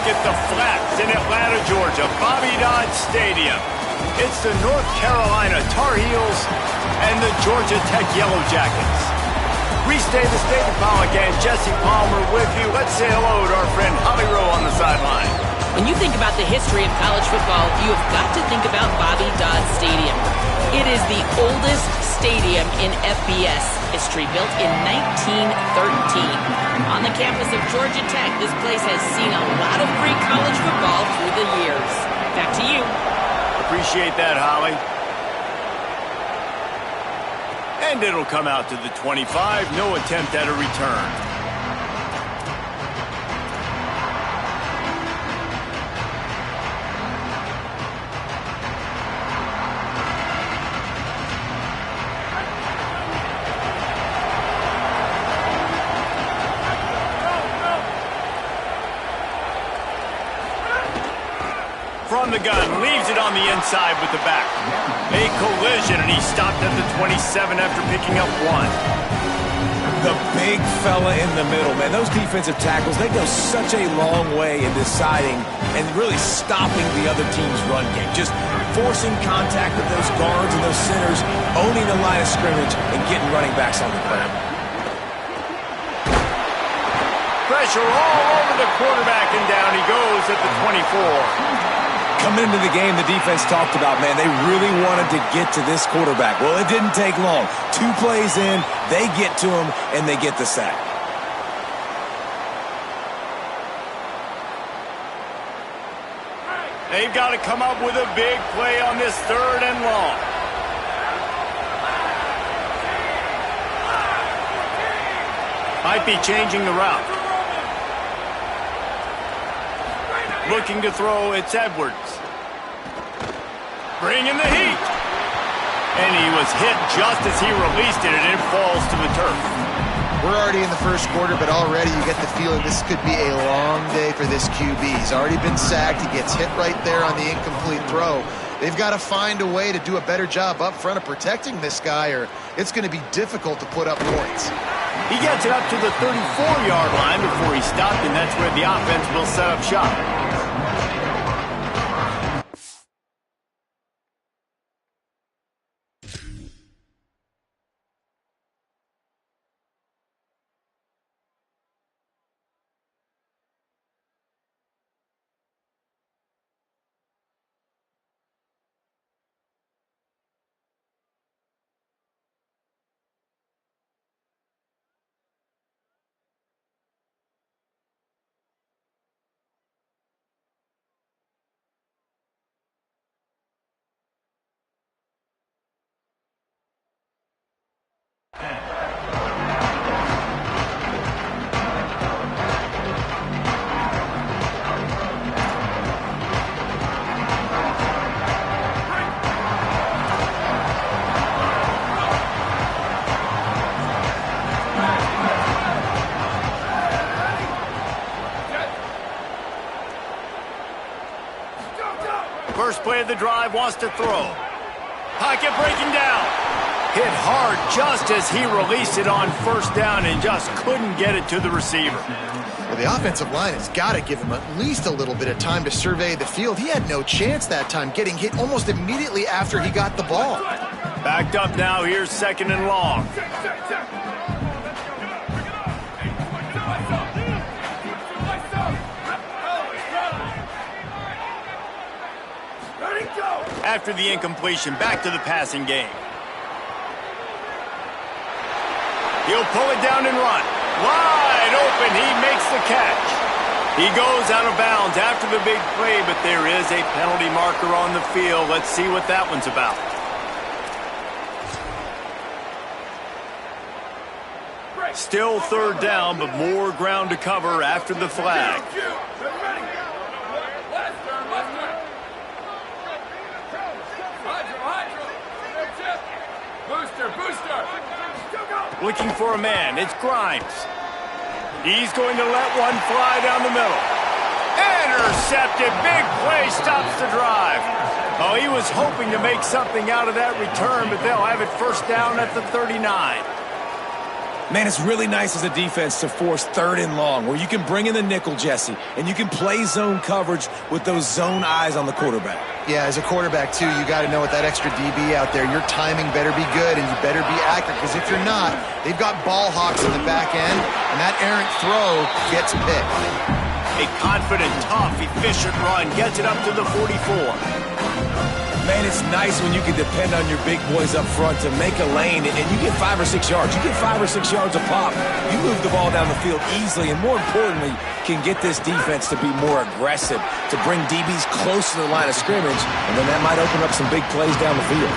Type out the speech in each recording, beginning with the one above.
at the Flats in Atlanta, Georgia, Bobby Dodd Stadium. It's the North Carolina Tar Heels and the Georgia Tech Yellow Jackets. Reese Davis, David Pollack, and Jesse Palmer with you. Let's say hello to our friend Holly Rowe on the sideline. When you think about the history of college football, you have got to think about Bobby Dodd Stadium. It is the oldest stadium in FBS history, built in 1913. On the campus of Georgia Tech, this place has seen a lot of great college football through the years. Back to you. Appreciate that, Holly. And it'll come out to the 25. No attempt at a return. From the gun, leaves it on the inside with the back. A collision, and he stopped at the 27 after picking up 1. The big fella in the middle, man. Those defensive tackles, they go such a long way in deciding and really stopping the other team's run game. Just forcing contact with those guards and those centers, owning the line of scrimmage, and getting running backs on the ground. Pressure all over the quarterback, and down he goes at the 24. Coming into the game, the defense talked about, man, they really wanted to get to this quarterback. Well, it didn't take long. 2 plays in, they get to him, and they get the sack. They've got to come up with a big play on this 3rd and long. Might be changing the route. Looking to throw, it's Edwards. Bringing the heat. And he was hit just as he released it, and it falls to the turf. We're already in the first quarter, but already you get the feeling this could be a long day for this QB. He's already been sacked. He gets hit right there on the incomplete throw. They've got to find a way to do a better job up front of protecting this guy, or it's going to be difficult to put up points. He gets it up to the 34-yard line before he stopped, and that's where the offense will set up shop. First play of the drive, wants to throw. Pocket breaking down. Hit hard just as he released it on 1st down and just couldn't get it to the receiver. Well, the offensive line has got to give him at least a little bit of time to survey the field. He had no chance that time, getting hit almost immediately after he got the ball. Backed up now, here's 2nd and long. After the incompletion, back to the passing game. He'll pull it down and run. Wide open, he makes the catch. He goes out of bounds after the big play, but there is a penalty marker on the field. Let's see what that one's about. Still 3rd down, but more ground to cover after the flag. Looking for a man, it's Grimes. He's going to let one fly down the middle. Intercepted, big play, stops the drive. Oh, he was hoping to make something out of that return, but they'll have it 1st down at the 39. Man, it's really nice as a defense to force 3rd and long, where you can bring in the nickel, Jesse, and you can play zone coverage with those zone eyes on the quarterback. Yeah, as a quarterback, too, you got to know with that extra DB out there, your timing better be good and you better be accurate, because if you're not, they've got ball hawks in the back end, and that errant throw gets picked. A confident, tough, efficient run gets it up to the 44. Man, it's nice when you can depend on your big boys up front to make a lane, and you get 5 or 6 yards. You get 5 or 6 yards a pop. You move the ball down the field easily, and more importantly, can get this defense to be more aggressive, to bring DBs close to the line of scrimmage, and then that might open up some big plays down the field.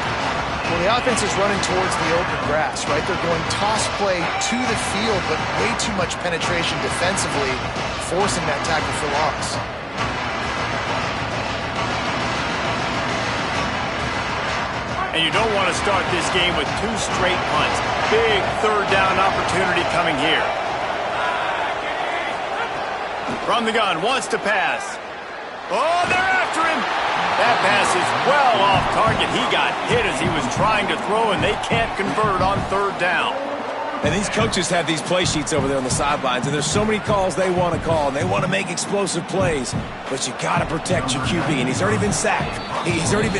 Well, the offense is running towards the open grass, right? They're going toss play to the field, but way too much penetration defensively, forcing that tackle for loss. And you don't want to start this game with 2 straight punts. Big 3rd down opportunity coming here. From the gun, wants to pass. Oh, they're after him. That pass is well off target. He got hit as he was trying to throw, and they can't convert on 3rd down. And these coaches have these play sheets over there on the sidelines, and there's so many calls they want to call, and they want to make explosive plays. But you got to protect your QB, and he's already been sacked.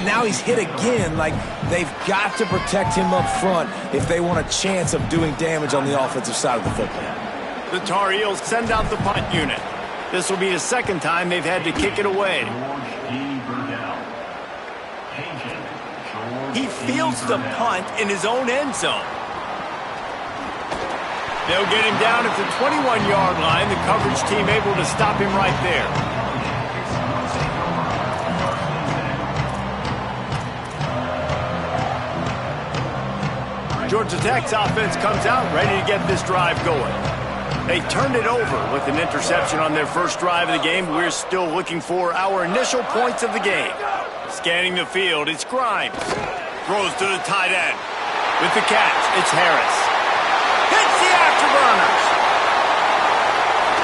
Now he's hit again. Like, they've got to protect him up front if they want a chance of doing damage on the offensive side of the football. The Tar Heels send out the punt unit. This will be the 2nd time they've had to kick it away. He fields the punt in his own end zone. They'll get him down at the 21-yard line. The coverage team able to stop him right there. Georgia Tech's offense comes out ready to get this drive going. They turned it over with an interception on their first drive of the game. We're still looking for our initial points of the game. Scanning the field, it's Grimes. Throws to the tight end. With the catch, it's Harris. Hits the afterburners.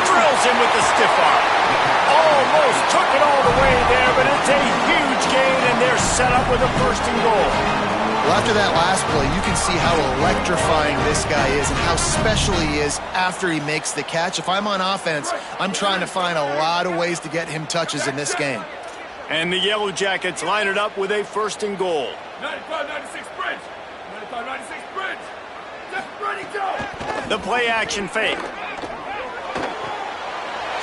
Drills him with the stiff arm. Almost took it all the way there, but it's a huge gain, and they're set up with a 1st and goal. Well, after that last play, you can see how electrifying this guy is and how special he is after he makes the catch. If I'm on offense, I'm trying to find a lot of ways to get him touches in this game. And the Yellow Jackets line it up with a 1st and goal. 95-96 bridge. 95-96 bridge. Just ready, go. The play action fake.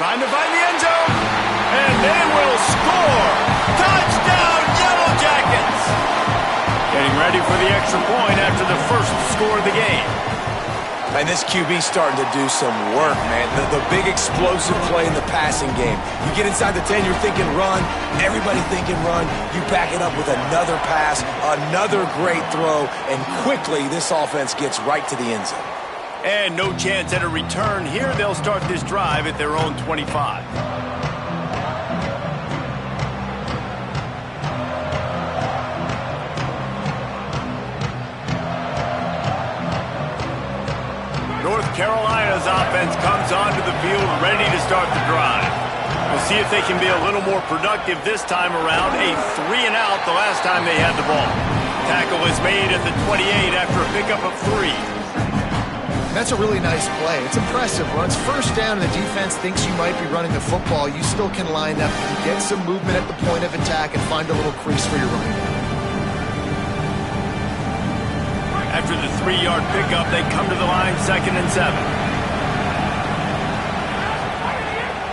Trying to find the end zone. And they will score. Touchdown, Yellow Jackets. Getting ready for the extra point after the 1st score of the game. And this QB's starting to do some work, man. The big explosive play in the passing game. You get inside the 10, you're thinking run. Everybody thinking run. You back it up with another pass, another great throw, and quickly this offense gets right to the end zone. And no chance at a return here. They'll start this drive at their own 25. North Carolina's offense comes onto the field ready to start the drive. We'll see if they can be a little more productive this time around. A 3-and-out the last time they had the ball. Tackle is made at the 28 after a pickup of 3. That's a really nice play. It's impressive. When it's 1st down and the defense thinks you might be running the football, you still can line up and get some movement at the point of attack and find a little crease for your running back. After the 3-yard pickup, they come to the line 2nd and 7.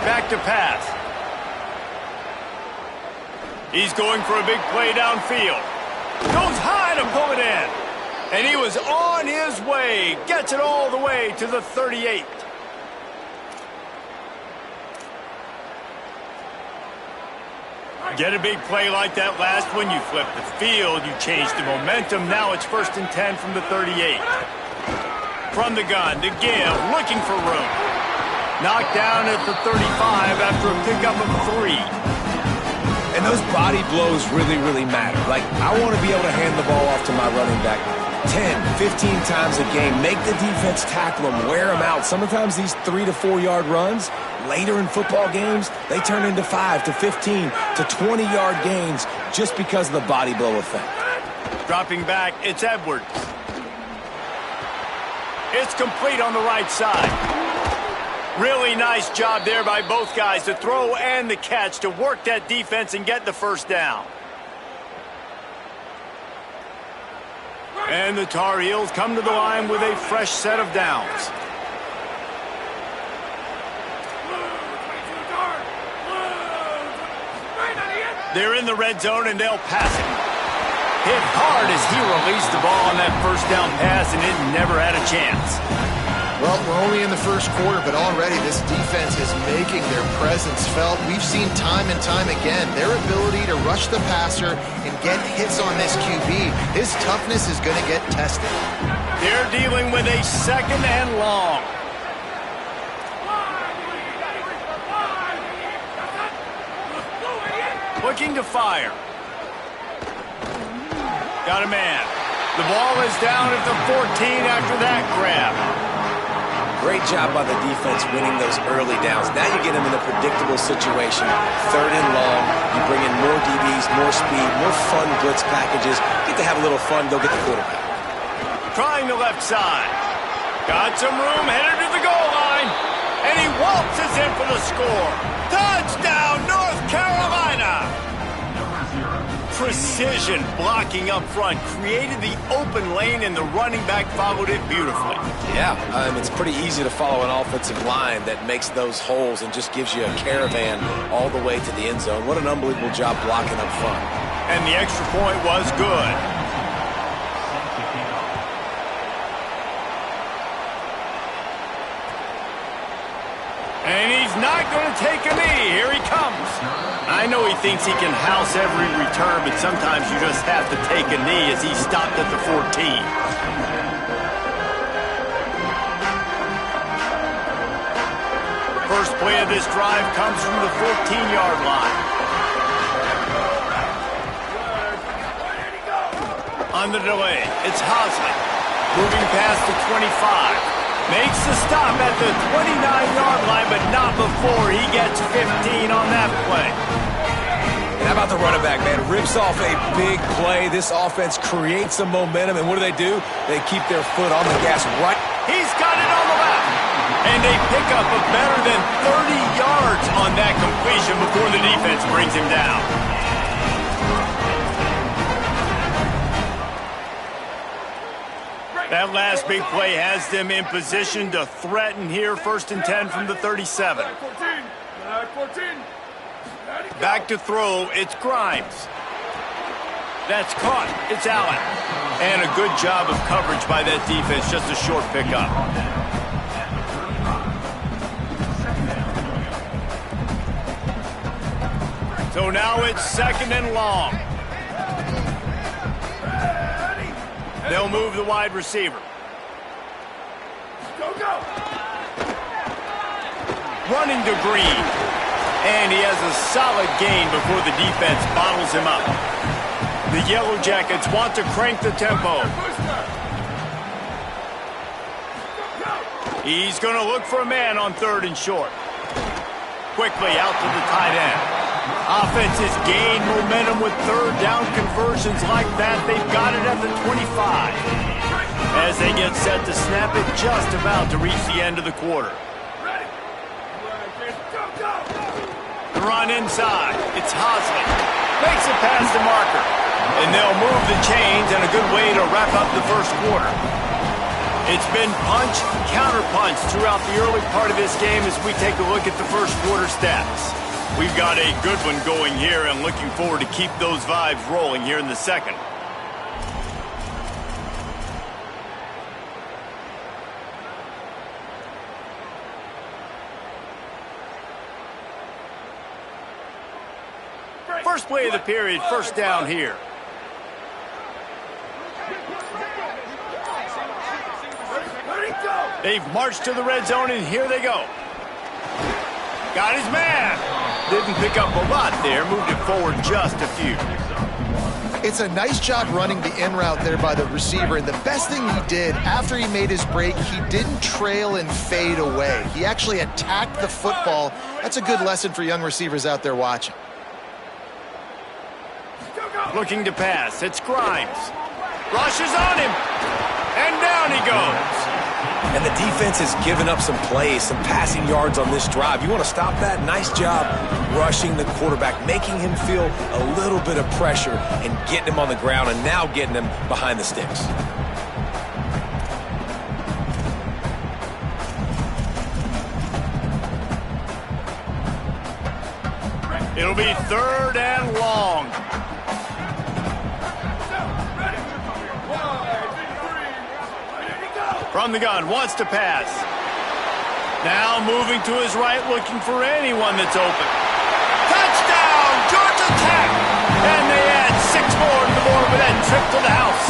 Back to pass. He's going for a big play downfield. Goes high to pull it in. And he was on his way. Gets it all the way to the 38. Get a big play like that last one, you flip the field, you change the momentum. Now it's 1st and 10 from the 38. From the gun, to give, looking for room. Knocked down at the 35 after a pickup of 3. And those body blows really, really matter. Like, I want to be able to hand the ball off to my running back 10, 15 times a game. Make the defense tackle them, wear them out. Sometimes these 3 to 4 yard runs, later in football games, they turn into 5 to 15 to 20 yard gains just because of the body blow effect. Dropping back, it's Edwards. It's complete on the right side. Really nice job there by both guys, the throw and the catch, to work that defense and get the first down. And the Tar Heels come to the line with a fresh set of downs. They're in the red zone, and they'll pass it. Hit hard as he released the ball on that first down pass, and it never had a chance. Well, we're only in the first quarter, but already this defense is making their presence felt. We've seen time and time again their ability to rush the passer and get hits on this QB. His toughness is going to get tested. They're dealing with a second and long. Looking to fire. Got a man. The ball is down at the 14 after that grab. Great job by the defense winning those early downs. Now you get them in a predictable situation. Third and long. You bring in more DBs, more speed, more fun blitz packages. Get to have a little fun. Go get the quarterback. Trying the left side. Got some room, headed to the goal line. And he waltzes in for the score. Touchdown, North Carolina! Precision blocking up front created the open lane, and the running back followed it beautifully. Yeah, it's pretty easy to follow an offensive line that makes those holes and just gives you a caravan all the way to the end zone. What an unbelievable job blocking up front. And the extra point was good. And he's not going to take a knee. Here he comes. I know he thinks he can house every return, but sometimes you just have to take a knee as he stopped at the 14. First play of this drive comes from the 14-yard line. On the delay, it's Hosley. Moving past the 25. Makes the stop at the 29-yard line, but not before he gets 15 on that play. And how about the running back, man? Rips off a big play. This offense creates some momentum, and what do? They keep their foot on the gas right. He's got it on the left. And they pick up a better than 30 yards on that completion before the defense brings him down. That last big play has them in position to threaten here. First and 10 from the 37. Back to throw, it's Grimes. That's caught, it's Allen. And a good job of coverage by that defense, just a short pickup. So now it's second and long. They'll move the wide receiver. Go, go! Running to Green. And he has a solid gain before the defense bottles him up. The Yellow Jackets want to crank the tempo. He's going to look for a man on third and short. Quickly out to the tight end. Offenses gain momentum with third down conversions like that. They've got it at the 25. As they get set to snap it, just about to reach the end of the quarter. The run inside. It's Hosley. Makes it past the marker. And they'll move the chains, and a good way to wrap up the first quarter. It's been punch, counter-punch throughout the early part of this game as we take a look at the first quarter stats. We've got a good one going here, and looking forward to keep those vibes rolling here in the second. First play of the period, first down here. They've marched to the red zone, and here they go. Got his man. Didn't pick up a lot there. Moved it forward just a few. It's a nice job running the in route there by the receiver. And the best thing he did after he made his break, he didn't trail and fade away. He actually attacked the football. That's a good lesson for young receivers out there watching. Looking to pass. It's Grimes. Rushes on him. And down he goes. And the defense has given up some plays, some passing yards on this drive. You want to stop that? Nice job rushing the quarterback, making him feel a little bit of pressure and getting him on the ground and now getting him behind the sticks. It'll be 3rd and long. From the gun, wants to pass. Now moving to his right, looking for anyone that's open. Touchdown, Georgia Tech! And they add 6 more to the board with that trip to the house.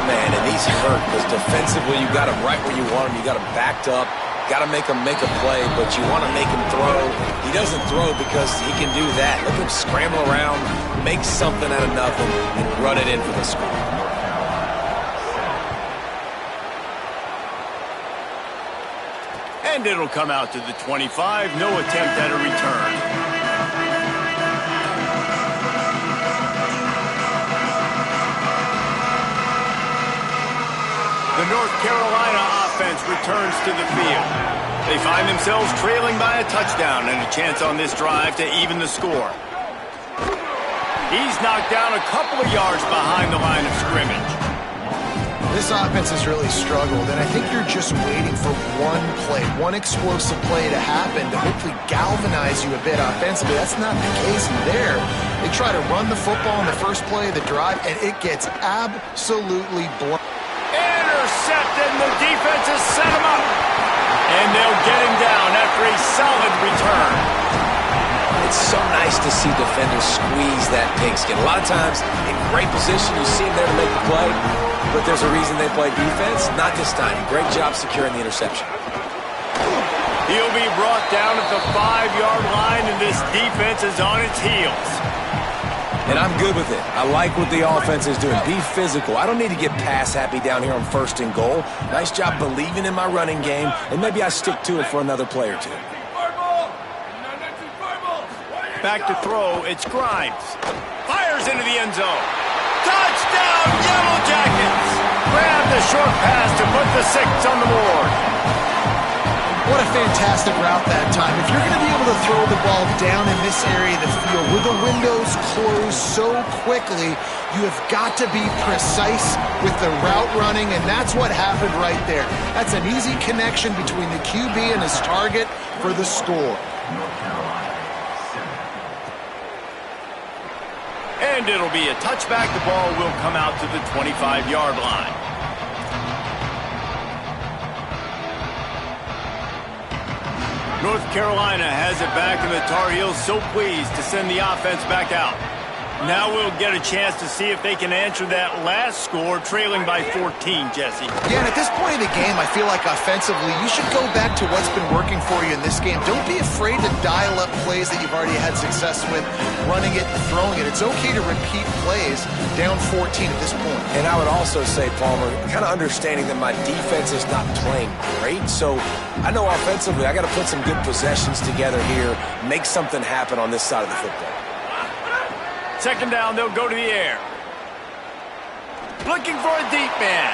Man, and these hurt because defensively you got him right where you want him. You got him backed up. Got to make him make a play, but you want to make him throw. He doesn't throw because he can do that. Look at him scramble around, make something out of nothing, and run it in for the score. And it'll come out to the 25. No attempt at a return. The North Carolina offense returns to the field. They find themselves trailing by a touchdown and a chance on this drive to even the score. He's knocked down a couple of yards behind the line of scrimmage. This offense has really struggled, and I think you're just waiting for one play, one explosive play to happen to hopefully galvanize you a bit offensively. That's not the case there. They try to run the football in the first play of the drive, and it gets absolutely blown. Intercepted, and the defense has set him up. And they'll get him down after a solid return. It's so nice to see defenders squeeze that pigskin. A lot of times, in great position, you see him there to make the play, but there's a reason they play defense. Not this time. Great job securing the interception. He'll be brought down at the 5-yard line, and this defense is on its heels. And I'm good with it. I like what the offense is doing. Be physical. I don't need to get pass happy down here on 1st and goal. Nice job believing in my running game, and maybe I stick to it for another play or two. Back to throw, it's Grimes. Fires into the end zone. Touchdown, Yellow Jackets! Grab the short pass to put the 6 on the board. What a fantastic route that time. If you're going to be able to throw the ball down in this area of the field where the windows close so quickly, you have got to be precise with the route running, and that's what happened right there. That's an easy connection between the QB and his target for the score. And it'll be a touchback. The ball will come out to the 25-yard line. North Carolina has it back, and the Tar Heels so pleased to send the offense back out. Now we'll get a chance to see if they can answer that last score, trailing by 14, Jesse. Yeah, and at this point in the game, I feel like offensively, you should go back to what's been working for you in this game. Don't be afraid to dial up plays that you've already had success with, running it and throwing it. It's okay to repeat plays down 14 at this point. And I would also say, Palmer, kind of understanding that my defense is not playing great, so I know offensively I got to put some good possessions together here, make something happen on this side of the football. 2nd down, they'll go to the air. Looking for a deep man.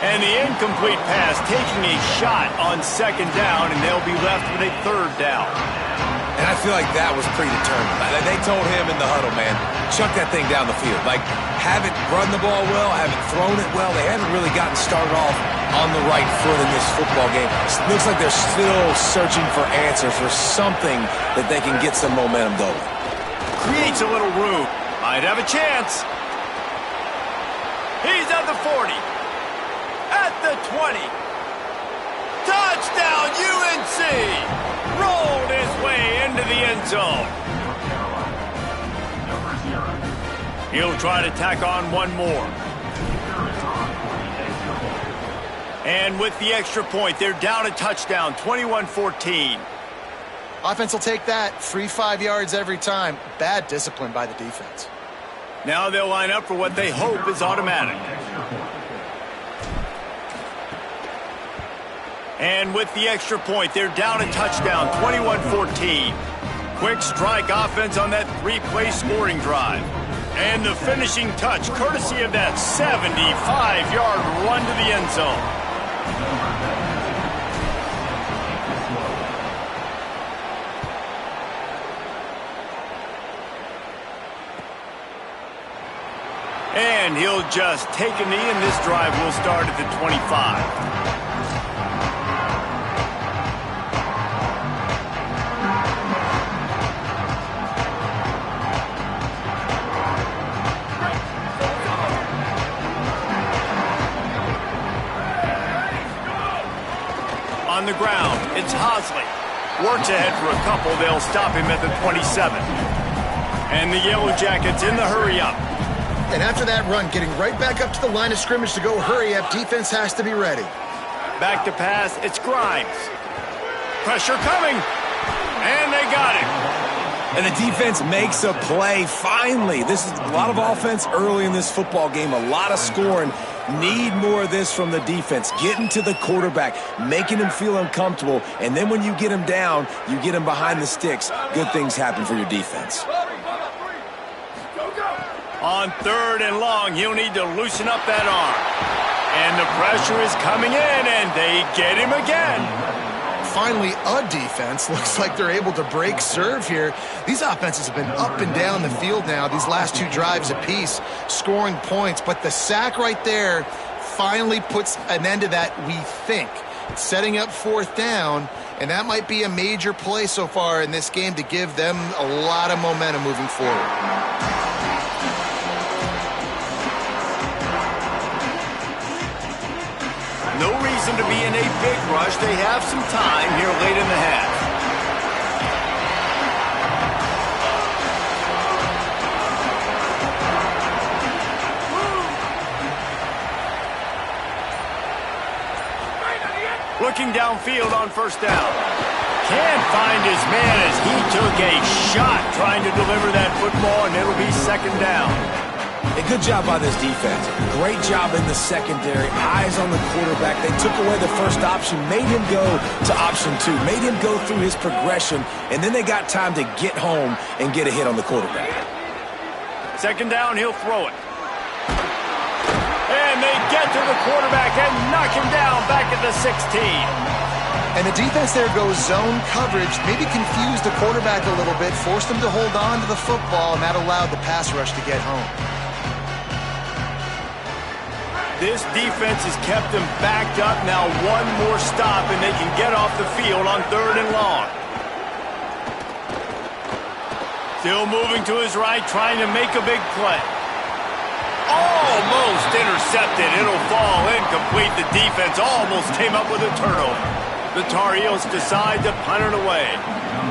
And the incomplete pass taking a shot on 2nd down, and they'll be left with a 3rd down. And I feel like that was predetermined. They told him in the huddle, man, chuck that thing down the field. Like, haven't run the ball well, haven't thrown it well. They haven't really gotten started off on the right foot in this football game. It looks like they're still searching for answers, for something that they can get some momentum going. Creates a little room. Might have a chance. He's at the 40. At the 20. Touchdown, UNC! Rolled his way into the end zone. He'll try to tack on one more. And with the extra point, they're down a touchdown, 21-14. Offense will take that. Free 5 yards every time. Bad discipline by the defense. Now they'll line up for what they hope is automatic. And with the extra point, they're down a touchdown, 21-14. Quick strike offense on that 3-play scoring drive. And the finishing touch, courtesy of that 75-yard run to the end zone. And he'll just take a knee, and this drive will start at the 25. On the ground, it's Hosley. Works ahead for a couple. They'll stop him at the 27. And the Yellow Jackets in the hurry-up. And after that run, getting right back up to the line of scrimmage to go hurry up, defense has to be ready. Back to pass, it's Grimes. Pressure coming, and they got it. And the defense makes a play, finally. This is a lot of offense early in this football game, a lot of scoring. Need more of this from the defense. Getting to the quarterback, making him feel uncomfortable, and then when you get him down, you get him behind the sticks. Good things happen for your defense. On 3rd and long, he'll need to loosen up that arm. And the pressure is coming in, and they get him again. Finally, a defense. Looks like they're able to break serve here. These offenses have been up and down the field now, these last 2 drives apiece, scoring points. But the sack right there finally puts an end to that, we think. Setting up 4th down, and that might be a major play so far in this game to give them a lot of momentum moving forward. No reason to be in a big rush. They have some time here late in the half. Looking downfield on 1st down. Can't find his man as he took a shot trying to deliver that football, and it'll be 2nd down. A good job by this defense. Great job in the secondary. Eyes on the quarterback. They took away the first option, made him go to option 2, made him go through his progression, and then they got time to get home and get a hit on the quarterback. 2nd down, he'll throw it. And they get to the quarterback and knock him down back at the 16. And the defense there goes zone coverage, maybe confused the quarterback a little bit, forced him to hold on to the football, and that allowed the pass rush to get home. This defense has kept them backed up. Now one more stop, and they can get off the field on 3rd and long. Still moving to his right, trying to make a big play. Almost intercepted. It'll fall incomplete. The defense almost came up with a turnover. The Tar Heels decide to punt it away.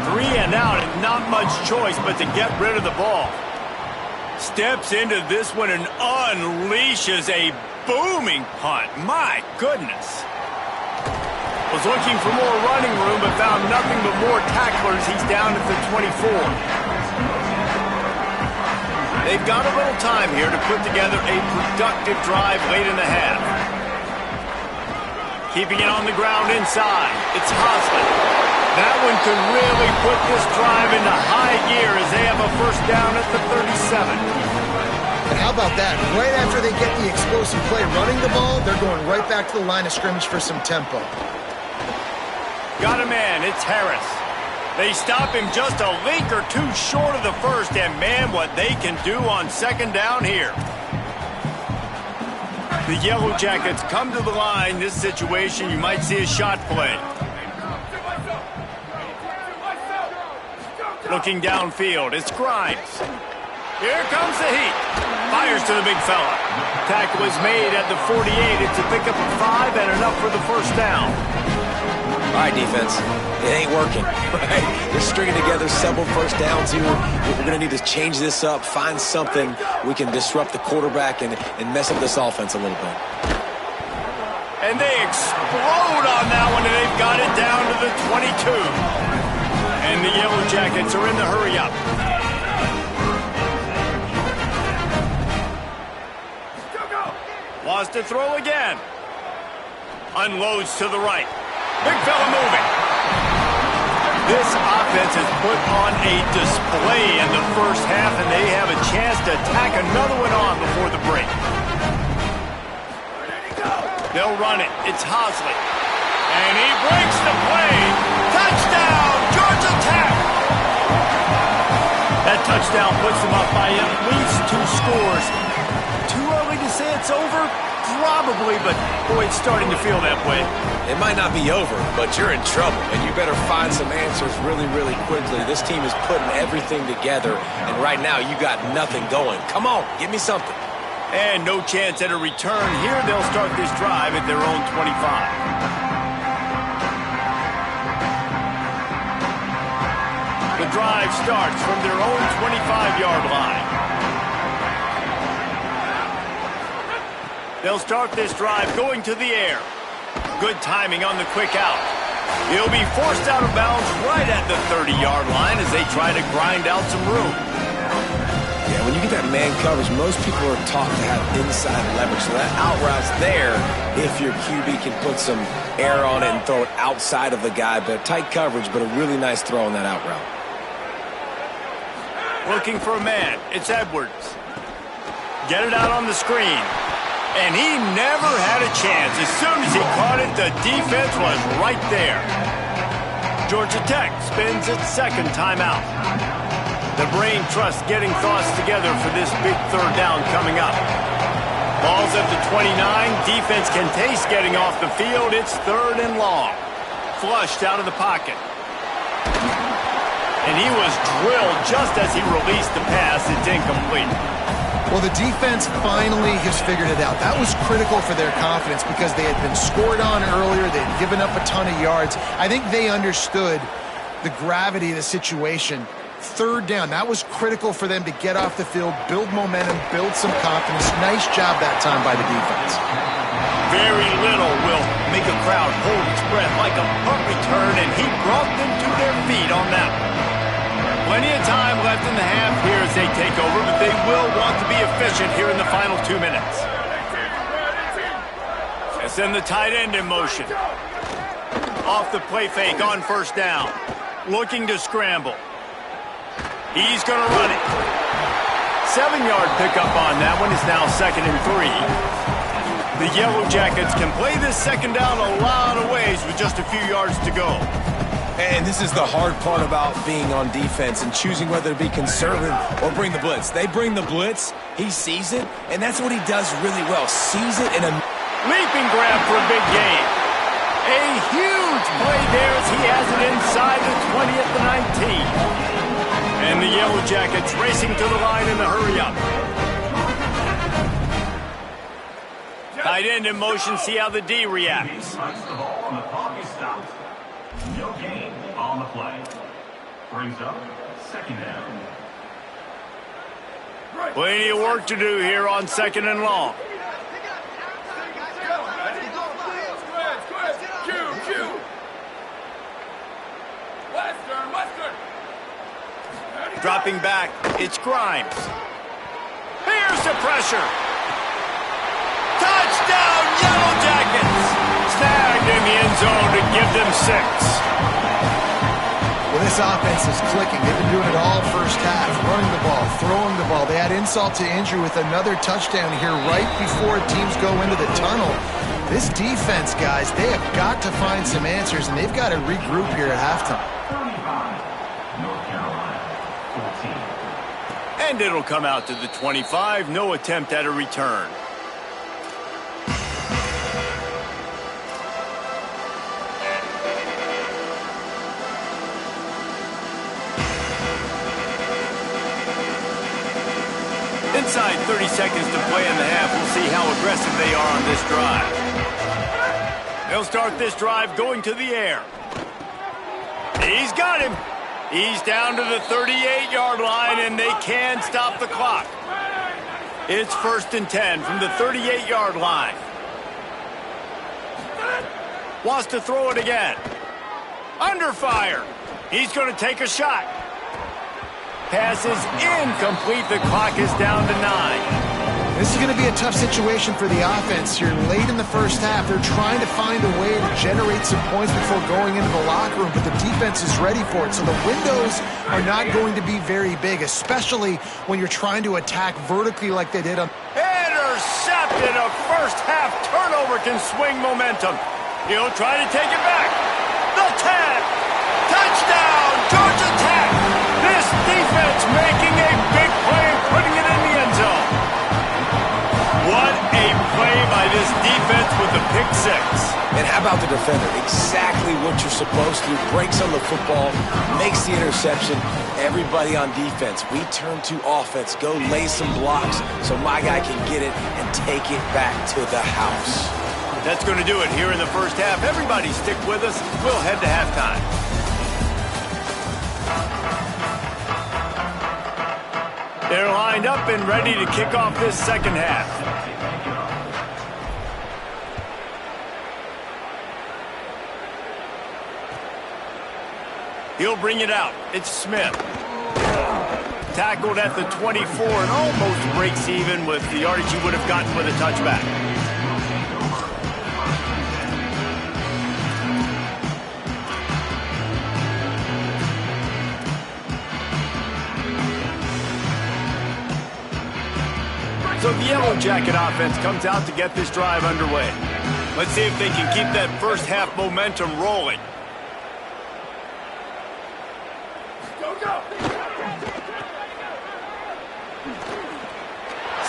3 and out, and not much choice but to get rid of the ball. Steps into this one and unleashes a booming punt. My goodness. Was looking for more running room, but found nothing but more tacklers. He's down at the 24. They've got a little time here to put together a productive drive late in the half. Keeping it on the ground inside. It's Hosley. That one could really put this drive into high gear as they have a 1st down at the 37. And how about that? Right after they get the explosive play running the ball, they're going right back to the line of scrimmage for some tempo. Got a man. It's Harris. They stop him just a link or 2 short of the 1st, and man, what they can do on 2nd down here. The Yellow Jackets come to the line. This situation, you might see a shot play. Looking downfield, it's Grimes. Here comes the heat. Fires to the big fella. Tackle is made at the 48. It's a pickup of 5 and enough for the 1st down. All right, defense. It ain't working. Right? They're stringing together several 1st downs here. We're going to need to change this up, find something we can disrupt the quarterback and mess up this offense a little bit. And they explode on that one, and they've got it down to the 22. And the Yellow Jackets are in the hurry-up. Wants to throw again. Unloads to the right. Big fella moving. This offense has put on a display in the first half, and they have a chance to tack another one on before the break. They'll run it. It's Hosley. And he breaks the play. Touchdown, Georgia Tech! That touchdown puts them up by at least 2 scores. Too early to say it's over? Probably, but boy, it's starting to feel that way. It might not be over, but you're in trouble, and you better find some answers really, really quickly. This team is putting everything together, and right now you got nothing going. Come on, give me something. And no chance at a return. Here they'll start this drive at their own 25. The drive starts from their own 25-yard line. They'll start this drive going to the air. Good timing on the quick out. He'll be forced out of bounds right at the 30-yard line as they try to grind out some room. Yeah, when you get that man coverage, most people are taught to have inside leverage. So that out route's there if your QB can put some air on it and throw it outside of the guy. But tight coverage, but a really nice throw on that out route. Looking for a man. It's Edwards. Get it out on the screen. And he never had a chance. As soon as he caught it, the defense was right there. Georgia Tech spins its second timeout. The brain trust getting thoughts together for this big third down coming up. Ball's up to 29. Defense can taste getting off the field. It's 3rd and long. Flushed out of the pocket. And he was drilled just as he released the pass. It's incomplete. Well, the defense finally has figured it out. That was critical for their confidence because they had been scored on earlier. They had given up a ton of yards. I think they understood the gravity of the situation. 3rd down, that was critical for them to get off the field, build momentum, build some confidence. Nice job that time by the defense. Very little will make a crowd hold its breath like a punt return, and he brought them to their feet on that one. Plenty of time left in the half here as they take over, but they will want to be efficient here in the final 2 minutes. They send the tight end in motion. Off the play fake on 1st down. Looking to scramble. He's going to run it. 7-yard pickup on that one. Is now 2nd and 3. The Yellow Jackets can play this 2nd down a lot of ways with just a few yards to go. And this is the hard part about being on defense and choosing whether to be conservative or bring the blitz. They bring the blitz, he sees it, and that's what he does really well. Sees it in a leaping grab for a big gain. A huge play there as he has it inside the 20 at the 19. And the Yellow Jackets racing to the line in the hurry-up. Tight end in motion, see how the D reacts. No gain on the play. Brings up 2nd down. Plenty of work to do here on 2nd and long. Dropping back, it's Grimes. Here's the pressure. Touchdown, Yellow Jackets! Snagged in the end zone to give them 6. Well, this offense is clicking. They've been doing it all first half, running the ball, throwing the ball. They had insult to injury with another touchdown here right before teams go into the tunnel. This defense, guys, they have got to find some answers, and they've got to regroup here at halftime. 35, North Carolina, 14. And it'll come out to the 25. No attempt at a return. Inside 30 seconds to play in the half. We'll see how aggressive they are on this drive. They'll start this drive going to the air. He's got him. He's down to the 38-yard line, and they can stop the clock. It's 1st and 10 from the 38-yard line. Wants to throw it again. Under fire. He's going to take a shot. Pass is incomplete. The clock is down to 9. This is going to be a tough situation for the offense here. Late in the first half, they're trying to find a way to generate some points before going into the locker room, but the defense is ready for it. So the windows are not going to be very big, especially when you're trying to attack vertically like they did on... Intercepted! A first-half turnover can swing momentum. He'll try to take it back. The 10! Touchdown, Georgia Tech! This defense making a big play and putting it in the end zone. What a play by this defense with the pick six. And how about the defender? Exactly what you're supposed to. Breaks on the football, makes the interception. Everybody on defense, we turn to offense. Go lay some blocks so my guy can get it and take it back to the house. That's going to do it here in the first half. Everybody stick with us. We'll head to halftime. They're lined up and ready to kick off this second half. He'll bring it out. It's Smith. Tackled at the 24 and almost breaks even with the yardage he would have gotten with a touchback. So the Yellow Jacket offense comes out to get this drive underway. Let's see if they can keep that first half momentum rolling.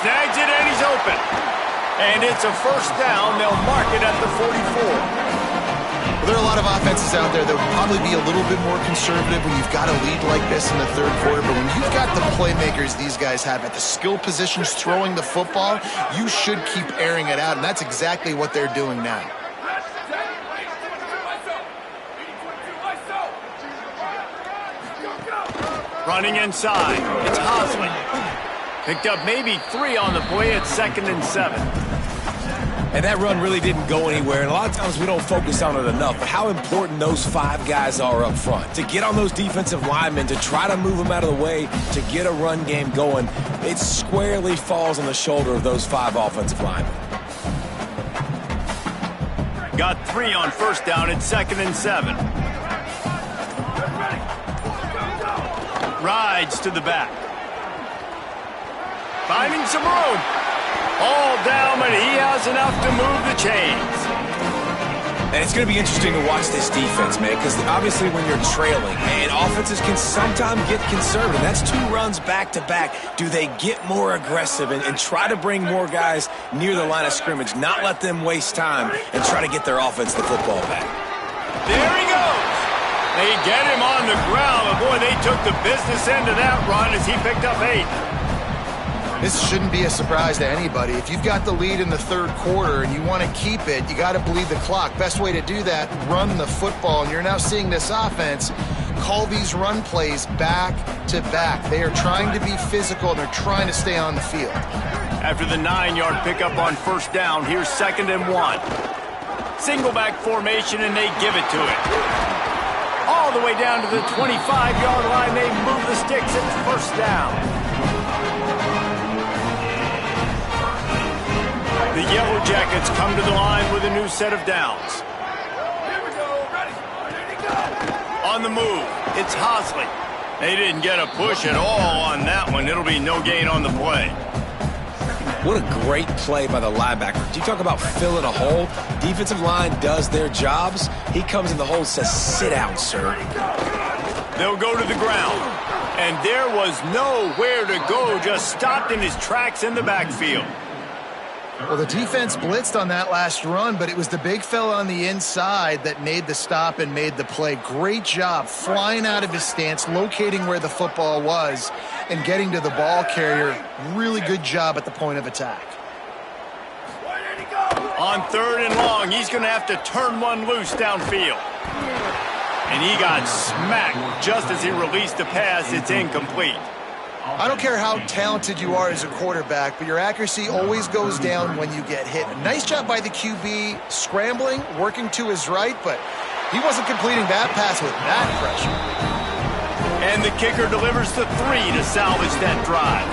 Snags it and he's open. And it's a first down. They'll mark it at the 44. Well, there are a lot of offenses out there that will probably be a little bit more conservative when you've got a lead like this in the third quarter. But when you've got the playmakers these guys have at the skill positions throwing the football, you should keep airing it out. And that's exactly what they're doing now. Running inside. It's Hosley. Picked up maybe 3 on the play at 2nd and 7. And that run really didn't go anywhere, and a lot of times we don't focus on it enough, but how important those 5 guys are up front. To get on those defensive linemen, to try to move them out of the way, to get a run game going, it squarely falls on the shoulder of those 5 offensive linemen. Got 3 on first down at 2nd and 7. Rides to the back. Finding some room. All down, but he has enough to move the chains. And it's going to be interesting to watch this defense, man, because obviously when you're trailing, and offenses can sometimes get conservative. That's 2 runs back-to-back. Do they get more aggressive and try to bring more guys near the line of scrimmage, not let them waste time, and try to get their offense the football back? There he goes. They get him on the ground. And boy, they took the business end of that run as he picked up 8. This shouldn't be a surprise to anybody. If you've got the lead in the third quarter and you want to keep it, you got to bleed the clock. Best way to do that, run the football. And you're now seeing this offense call these run plays back to back. They are trying to be physical, and they're trying to stay on the field. After the 9-yard pickup on first down, here's 2nd and 1. Single back formation, and they give it to it. All the way down to the 25-yard line, they move the sticks. It's first down. The Yellow Jackets come to the line with a new set of downs. Here we go. Ready. Ready to go. On the move, it's Hosley. They didn't get a push at all on that one. It'll be no gain on the play. What a great play by the linebacker. Do you talk about filling a hole? Defensive line does their jobs. He comes in the hole and says, sit down, sir. They'll go to the ground. And there was nowhere to go, just stopped in his tracks in the backfield. Well, the defense blitzed on that last run, but it was the big fella on the inside that made the stop and made the play. Great job flying out of his stance, locating where the football was, and getting to the ball carrier. Really good job at the point of attack. On 3rd and long, he's going to have to turn one loose downfield. And he got smacked just as he released the pass. It's incomplete. I don't care how talented you are as a quarterback, but your accuracy always goes down when you get hit. Nice job by the QB scrambling, working to his right, but he wasn't completing that pass with that pressure. And the kicker delivers the 3 to salvage that drive.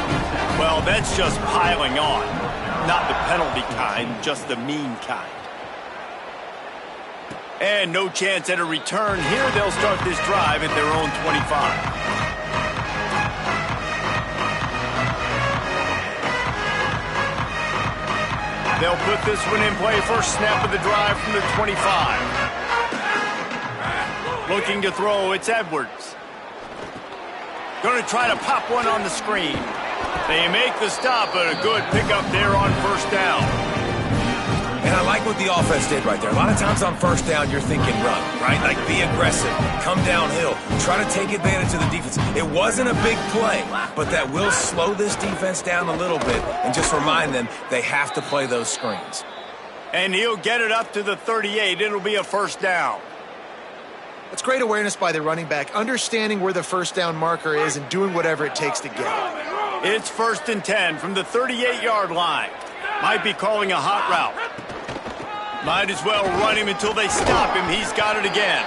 Well, that's just piling on. Not the penalty kind, just the mean kind. And no chance at a return. Here they'll start this drive at their own 25. They'll put this one in play. First snap of the drive from the 25. Looking to throw, it's Edwards. Going to try to pop one on the screen. They make the stop, but a good pickup there on first down. And I like what the offense did right there. A lot of times on first down, you're thinking run, right? Like be aggressive, come downhill, try to take advantage of the defense. It wasn't a big play, but that will slow this defense down a little bit and just remind them they have to play those screens. And he'll get it up to the 38. It'll be a first down. That's great awareness by the running back, understanding where the first down marker is and doing whatever it takes to get it. It's 1st and 10 from the 38-yard line. Might be calling a hot route. Might as well run him until they stop him. He's got it again.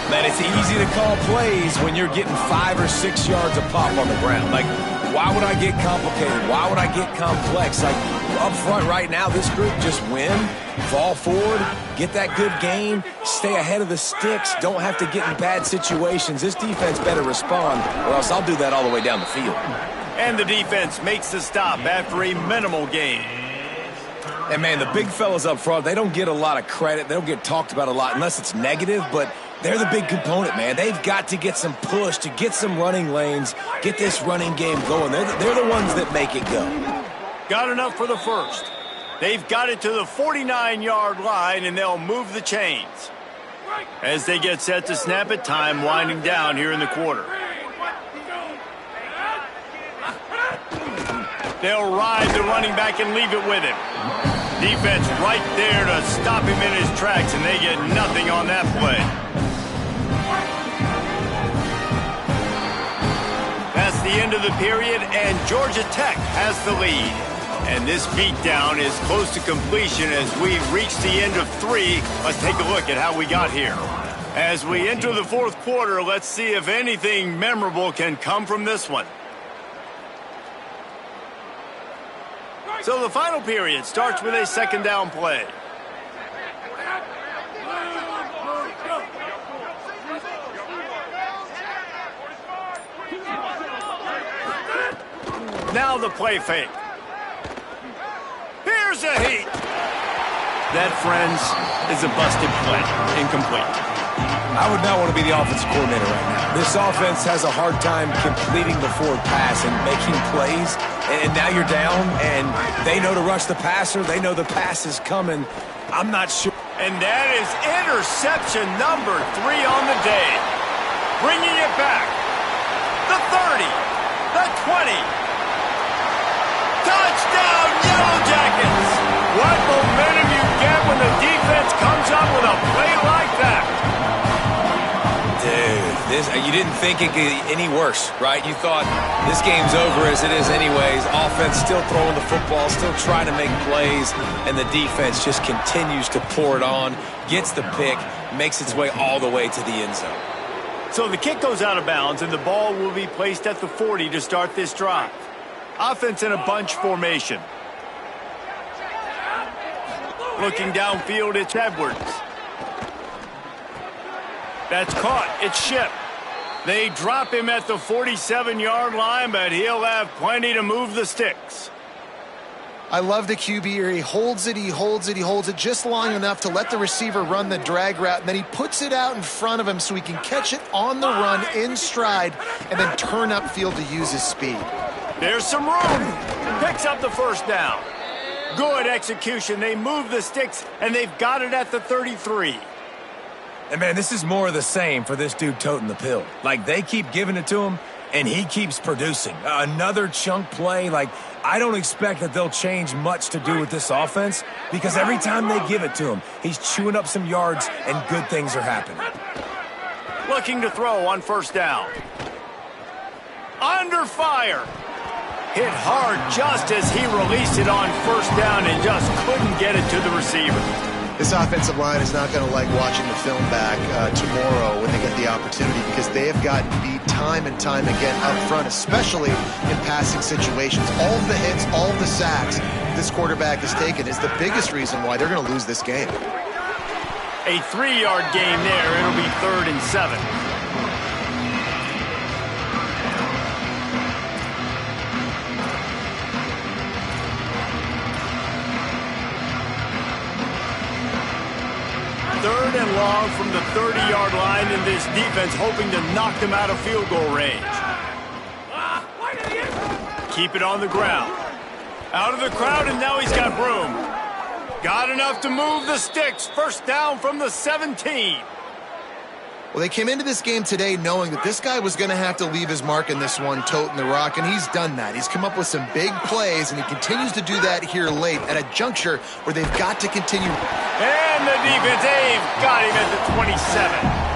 Man, it's easy to call plays when you're getting 5 or 6 yards a pop on the ground. Like, why would I get complicated? Why would I get complex? Like, up front right now, this group just win, fall forward, get that good game, stay ahead of the sticks, don't have to get in bad situations. This defense better respond, or else I'll do that all the way down the field. And the defense makes the stop after a minimal gain. And, man, the big fellas up front, they don't get a lot of credit. They don't get talked about a lot unless it's negative, but they're the big component, man. They've got to get some push to get some running lanes, get this running game going. They're the ones that make it go. Got enough for the first. They've got it to the 49-yard line, and they'll move the chains. As they get set to snap it, time winding down here in the quarter. They'll ride the running back and leave it with him. Defense right there to stop him in his tracks, and they get nothing on that play. That's the end of the period, and Georgia Tech has the lead. And this beatdown is close to completion as we reach the end of 3. Let's take a look at how we got here. As we enter the fourth quarter, let's see if anything memorable can come from this one. So the final period starts with a second down play. Now the play fake. Here's a heat. That, friends, is a busted play. Incomplete. I would not want to be the offensive coordinator right now. This offense has a hard time completing the forward pass and making plays. And now you're down, and they know to rush the passer. They know the pass is coming. I'm not sure. And that is interception number 3 on the day. Bringing it back. The 30. The 20. Touchdown, Yellow Jackets. What momentum you get when the defense comes up with a play like that. Dude, you didn't think it could get any worse, right? You thought this game's over as it is anyways. Offense still throwing the football, still trying to make plays, and the defense just continues to pour it on, gets the pick, makes its way all the way to the end zone. So the kick goes out of bounds, and the ball will be placed at the 40 to start this drive. Offense in a bunch formation. Looking downfield, it's Edwards. That's caught. It's shipped. They drop him at the 47-yard line, but he'll have plenty to move the sticks. I love the QB here. He holds it, he holds it, he holds it just long enough to let the receiver run the drag route, and then he puts it out in front of him so he can catch it on the run in stride and then turn upfield to use his speed. There's some room. Picks up the first down. Good execution. They move the sticks, and they've got it at the 33. And, man, this is more of the same for this dude toting the pill. Like, they keep giving it to him, and he keeps producing. Another chunk play. Like, I don't expect that they'll change much to do with this offense because every time they give it to him, he's chewing up some yards, and good things are happening. Looking to throw on first down. Under fire. Hit hard just as he released it on first down and just couldn't get it to the receiver. This offensive line is not going to like watching the film back tomorrow when they get the opportunity, because they have gotten beat time and time again up front, especially in passing situations. All of the hits, all of the sacks this quarterback has taken is the biggest reason why they're going to lose this game. A 3-yard gain there. It'll be 3rd and 7. Third and long from the 30-yard line, and this defense hoping to knock them out of field goal range. Keep it on the ground. Out of the crowd, and now he's got room. Got enough to move the sticks. First down from the 17. Well, they came into this game today knowing that this guy was going to have to leave his mark in this one, toting the rock, and he's done that. He's come up with some big plays, and he continues to do that here late at a juncture where they've got to continue. And the defense, they've got him at the 27.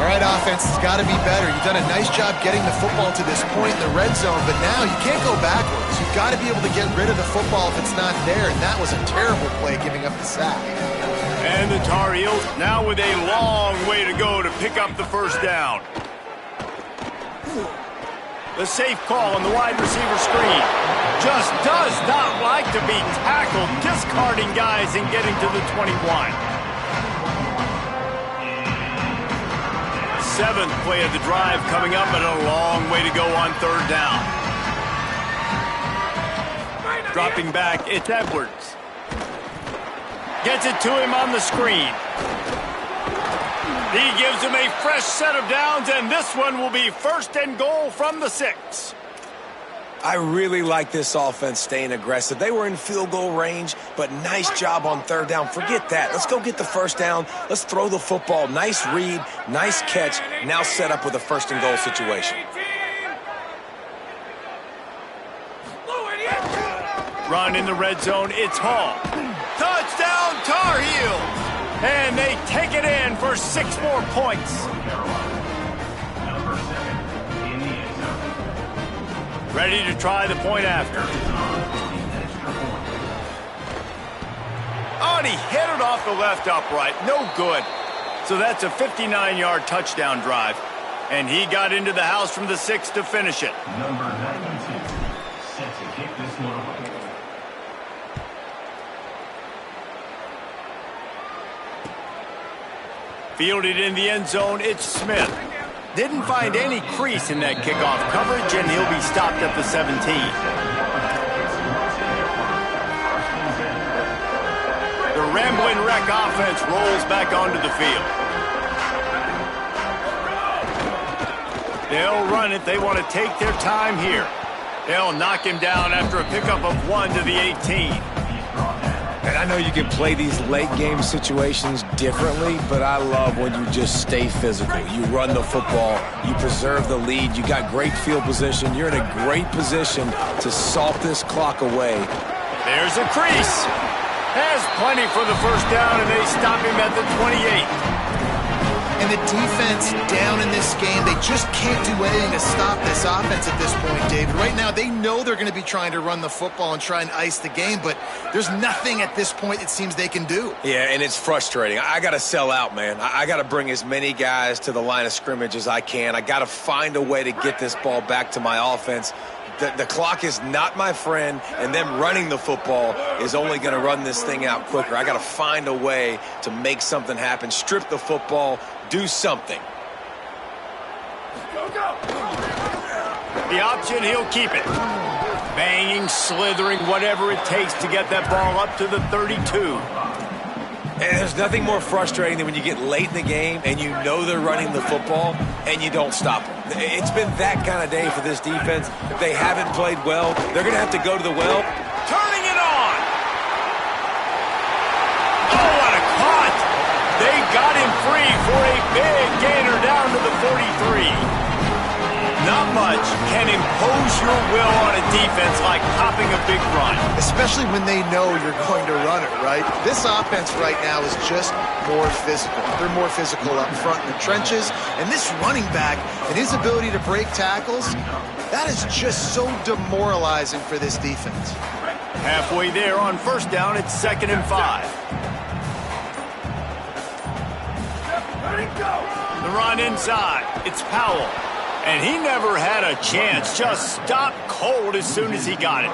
All right, offense, it's got to be better. You've done a nice job getting the football to this point in the red zone, but now you can't go backwards. You've got to be able to get rid of the football if it's not there, and that was a terrible play, giving up the sack. And the Tar Heels now with a long way to go to pick up the first down. The safe call on the wide receiver screen. Just does not like to be tackled, discarding guys and getting to the 21. 7th play of the drive coming up, and a long way to go on 3rd down. Dropping back, it's Edwards. Gets it to him on the screen. He gives him a fresh set of downs, and this one will be 1st and goal from the 6. I really like this offense staying aggressive. They were in field goal range, but nice job on 3rd down. Forget that. Let's go get the first down. Let's throw the football. Nice read, nice catch. Now set up with a 1st and goal situation. Run in the red zone, it's Hall. Touchdown, Tar Heels! And they take it in for 6 more points. Number 7 in the end zone. Ready to try the point after. Oh, and he hit it off the left upright. No good. So that's a 59-yard touchdown drive. And he got into the house from the 6 to finish it. Number 92 set to kick this one away. Fielded in the end zone, it's Smith. Didn't find any crease in that kickoff coverage, and he'll be stopped at the 17. The Ramblin' Wreck offense rolls back onto the field. They'll run it. They want to take their time here. They'll knock him down after a pickup of 1 to the 18. And I know you can play these late game situations differently, but I love when you just stay physical. You run the football, you preserve the lead, you got great field position, you're in a great position to salt this clock away. There's a crease. Has plenty for the first down, and they stop him at the 28. And the defense down in this game, they just can't do anything to stop this offense at this point, David. Right now, they know they're going to be trying to run the football and try and ice the game, but there's nothing at this point it seems they can do. Yeah, and it's frustrating. I got to sell out, man. I got to bring as many guys to the line of scrimmage as I can. I got to find a way to get this ball back to my offense. The clock is not my friend, and them running the football is only going to run this thing out quicker. I got to find a way to make something happen, strip the football, do something. The option, he'll keep it. Banging, slithering, whatever it takes to get that ball up to the 32. And there's nothing more frustrating than when you get late in the game and you know they're running the football and you don't stop them. It's been that kind of day for this defense. They haven't played well. They're going to have to go to the well. Turning it on. Oh, what a caught. They got him free for a big gainer down to the 43. Not much can impose your will on a defense like popping a big run. Especially when they know you're going to run it, right? This offense right now is just more physical. They're more physical up front in the trenches. And this running back and his ability to break tackles, that is just so demoralizing for this defense. Halfway there on first down, it's 2nd and 5. The run inside. It's Powell. And he never had a chance. Just stopped cold as soon as he got it.